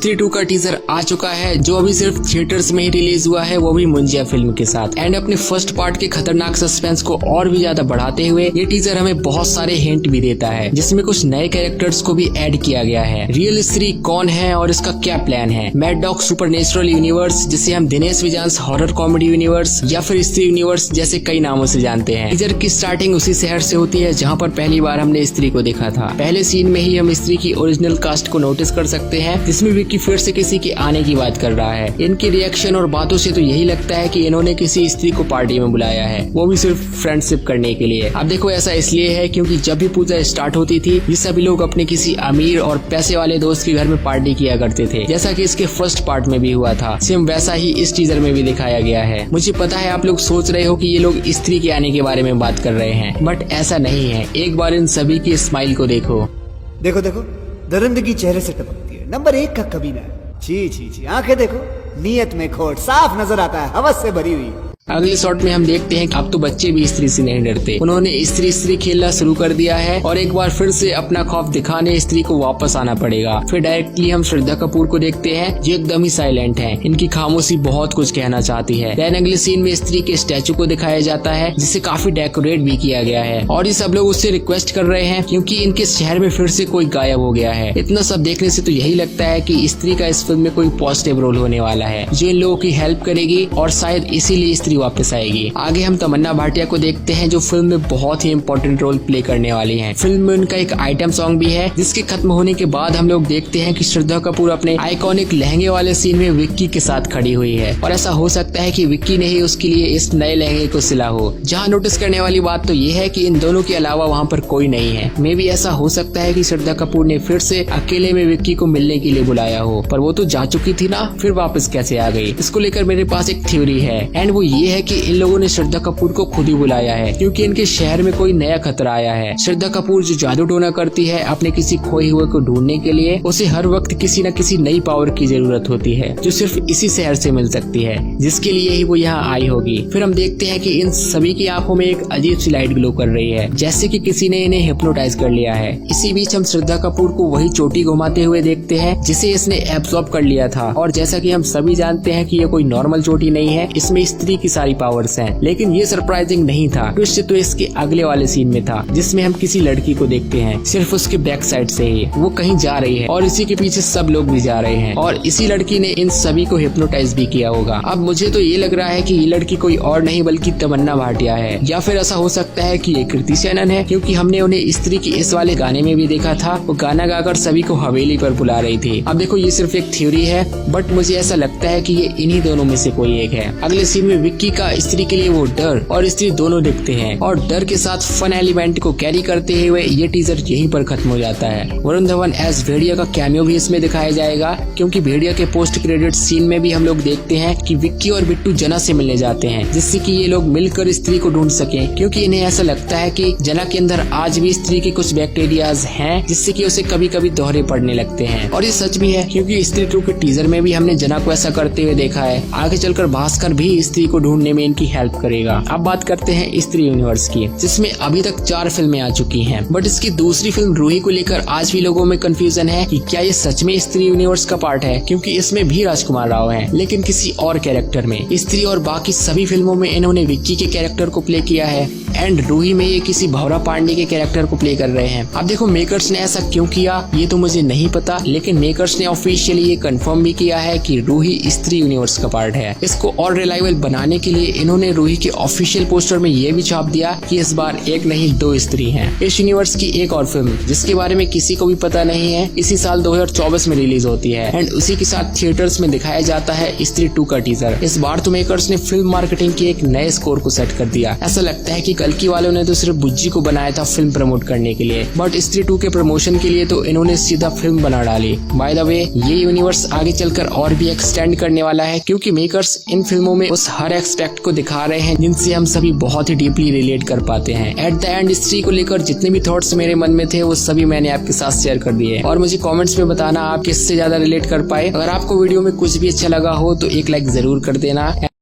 स्त्री 2 का टीजर आ चुका है जो अभी सिर्फ थिएटर्स में ही रिलीज हुआ है, वो भी मुंजिया फिल्म के साथ। एंड अपने फर्स्ट पार्ट के खतरनाक सस्पेंस को और भी ज्यादा बढ़ाते हुए ये टीजर हमें बहुत सारे हिंट भी देता है, जिसमें कुछ नए कैरेक्टर्स को भी ऐड किया गया है। रियल स्त्री कौन है और इसका क्या प्लान है, मैड डॉग सुपरनेचुरल यूनिवर्स जिसे हम दिनेश विजांस हॉरर कॉमेडी यूनिवर्स या फिर स्त्री यूनिवर्स जैसे कई नामों से जानते हैं। टीजर की स्टार्टिंग उसी शहर से होती है जहाँ पर पहली बार हमने स्त्री को देखा था। पहले सीन में ही हम स्त्री की ओरिजिनल कास्ट को नोटिस कर सकते हैं, जिसमें विक्की फिर से किसी के आने की बात कर रहा है। इनकी रिएक्शन और बातों से तो यही लगता है कि इन्होंने किसी स्त्री को पार्टी में बुलाया है, वो भी सिर्फ फ्रेंडशिप करने के लिए। अब देखो ऐसा इसलिए है क्योंकि जब भी पूजा स्टार्ट होती थी ये सभी लोग अपने किसी अमीर और पैसे वाले दोस्त के घर में पार्टी किया करते थे, जैसा कि इसके फर्स्ट पार्ट में भी हुआ था। सेम वैसा ही इस टीजर में भी दिखाया गया है। मुझे पता है आप लोग सोच रहे हो कि ये लोग स्त्री के आने के बारे में बात कर रहे हैं, बट ऐसा नहीं है। एक बार इन सभी की स्माइल को देखो। देखो देखो दरिंदगी चेहरे से टपकती है, नंबर 1 का कमीना है। जी जी जी, आंखें देखो, नीयत में खोट साफ नजर आता है, हवस से भरी हुई। अगले शॉट में हम देखते हैं कि अब तो बच्चे भी स्त्री से नहीं डरते। उन्होंने स्त्री खेलना शुरू कर दिया है और एक बार फिर से अपना खौफ दिखाने स्त्री को वापस आना पड़ेगा। फिर डायरेक्टली हम श्रद्धा कपूर को देखते हैं जो एकदम ही साइलेंट हैं। इनकी खामोशी बहुत कुछ कहना चाहती है। देन अगले सीन में स्त्री के स्टैचू को दिखाया जाता है जिसे काफी डेकोरेट भी किया गया है और ये सब लोग उससे रिक्वेस्ट कर रहे हैं क्योंकि इनके शहर में फिर से कोई गायब हो गया है। इतना सब देखने से तो यही लगता है कि स्त्री का इस फिल्म में कोई पॉजिटिव रोल होने वाला है जो इन लोगों की हेल्प करेगी और शायद इसीलिए स्त्री वापस आएगी। आगे हम तमन्ना भाटिया को देखते हैं जो फिल्म में बहुत ही इम्पोर्टेंट रोल प्ले करने वाली हैं। फिल्म में उनका एक आइटम सॉन्ग भी है जिसके खत्म होने के बाद हम लोग देखते हैं कि श्रद्धा कपूर अपने आइकॉनिक लहंगे वाले सीन में विक्की के साथ खड़ी हुई है और ऐसा हो सकता है कि विक्की ने ही उसके लिए इस नए लहंगे को सिला हो। जहाँ नोटिस करने वाली बात तो ये है कि इन दोनों के अलावा वहाँ पर कोई नहीं है। मे भी ऐसा हो सकता है कि श्रद्धा कपूर ने फिर से अकेले में विक्की को मिलने के लिए बुलाया हो, पर वो तो जा चुकी थी ना, फिर वापस कैसे आ गई। इसको लेकर मेरे पास एक थ्योरी है एंड वो ये है कि इन लोगों ने श्रद्धा कपूर को खुद ही बुलाया है क्योंकि इनके शहर में कोई नया खतरा आया है। श्रद्धा कपूर जो जादू टोना करती है अपने किसी खोए हुए को ढूंढने के लिए, उसे हर वक्त किसी न किसी नई पावर की जरूरत होती है जो सिर्फ इसी शहर से मिल सकती है, जिसके लिए ही वो यहाँ आई होगी। फिर हम देखते हैं कि इन सभी की आंखों में एक अजीब सी लाइट ग्लो कर रही है, जैसे कि किसी ने इन्हें हिप्नोटाइज कर लिया है। इसी बीच हम श्रद्धा कपूर को वही चोटी घुमाते हुए देखते हैं जिसे इसने एब्सॉर्ब कर लिया था और जैसा कि हम सभी जानते हैं कि ये कोई नॉर्मल चोटी नहीं है, इसमें स्त्री की सारी पावर्स हैं। लेकिन ये सरप्राइजिंग नहीं था, ट्विस्ट तो इसके अगले वाले सीन में था जिसमें हम किसी लड़की को देखते हैं सिर्फ उसके बैक साइड से ही। वो कहीं जा रही है और इसी के पीछे सब लोग भी जा रहे हैं और इसी लड़की ने इन सभी को हिप्नोटाइज भी किया होगा। अब मुझे तो ये लग रहा है कि ये लड़की कोई और नहीं बल्कि तमन्ना भाटिया है, या फिर ऐसा हो सकता है कि ये कृति सेनन है क्योंकि हमने उन्हें स्त्री की इस वाले गाने में भी देखा था। वो गाना गाकर सभी को हवेली पर बुला रही थी। अब देखो ये सिर्फ एक थ्योरी है बट मुझे ऐसा लगता है कि ये इन्हीं दोनों में से कोई एक है। अगले सीन में विक्की का स्त्री के लिए वो डर और स्त्री दोनों दिखते हैं और डर के साथ फन एलिमेंट को कैरी करते हुए ये टीजर यहीं पर खत्म हो जाता है। वरुण धवन एज भेड़िया का कैमियो भी इसमें दिखाया जाएगा क्योंकि भेड़िया के पोस्ट क्रेडिट सीन में भी हम लोग देखते हैं कि विक्की और बिट्टू जना से मिलने जाते हैं जिससे कि ये लोग मिलकर स्त्री को ढूंढ सकें, क्योंकि इन्हें ऐसा लगता है कि जना के अंदर आज भी स्त्री के कुछ बैक्टीरियाज हैं जिससे कि उसे कभी कभी दोहरे पड़ने लगते हैं। और ये सच भी है क्योंकि स्त्री 2 के टीजर में भी हमने जना को ऐसा करते हुए देखा है। आगे चलकर भास्कर भी स्त्री को ढूंढने में इनकी हेल्प करेगा। अब बात करते हैं स्त्री यूनिवर्स की, जिसमें अभी तक 4 फिल्में आ चुकी हैं, बट इसकी दूसरी फिल्म रूही को लेकर आज भी लोगों में कंफ्यूजन है कि क्या ये सच में स्त्री यूनिवर्स का पार्ट है, क्योंकि इसमें भी राजकुमार राव हैं लेकिन किसी और कैरेक्टर में। स्त्री और बाकी सभी फिल्मों में इन्होंने विक्की के कैरेक्टर को प्ले किया है एंड रूही में ये किसी भवरा पांडे के कैरेक्टर को प्ले कर रहे हैं। अब देखो मेकर्स ने ऐसा क्यों किया ये तो मुझे नहीं पता, लेकिन मेकर्स ने ऑफिशियली ये कंफर्म भी किया है कि रूही स्त्री यूनिवर्स का पार्ट है। इसको और रिलायबल बनाने के लिए इन्होंने रूही के ऑफिशियल पोस्टर में ये भी छाप दिया कि इस बार एक नहीं 2 स्त्री हैं। इस यूनिवर्स की एक और फिल्म जिसके बारे में किसी को भी पता नहीं है इसी साल 2024 में रिलीज होती है एंड उसी के साथ थिएटर्स में दिखाया जाता है स्त्री 2 का टीजर। इस बार तो मेकर्स ने फिल्म मार्केटिंग के एक नए स्कोर को सेट कर दिया। ऐसा लगता है कि कल्कि वालों ने तो सिर्फ बुज्जी को बनाया था फिल्म प्रमोट करने के लिए, बट स्त्री 2 के प्रमोशन के लिए तो इन्होंने सीधा फिल्म बना डाली। बाय द वे ये यूनिवर्स आगे चलकर और भी एक्सटेंड करने वाला है क्योंकि मेकर्स इन फिल्मों में उस हर एस्पेक्ट को दिखा रहे हैं जिनसे हम सभी बहुत ही डीपली रिलेट कर पाते हैं। एट द एंड स्त्री को लेकर जितने भी थॉट्स मेरे मन में थे वो सभी मैंने आपके साथ शेयर कर दिए और मुझे कमेंट्स में बताना आप किससे ज्यादा रिलेट कर पाए। अगर आपको वीडियो में कुछ भी अच्छा लगा हो तो एक लाइक जरूर कर देना।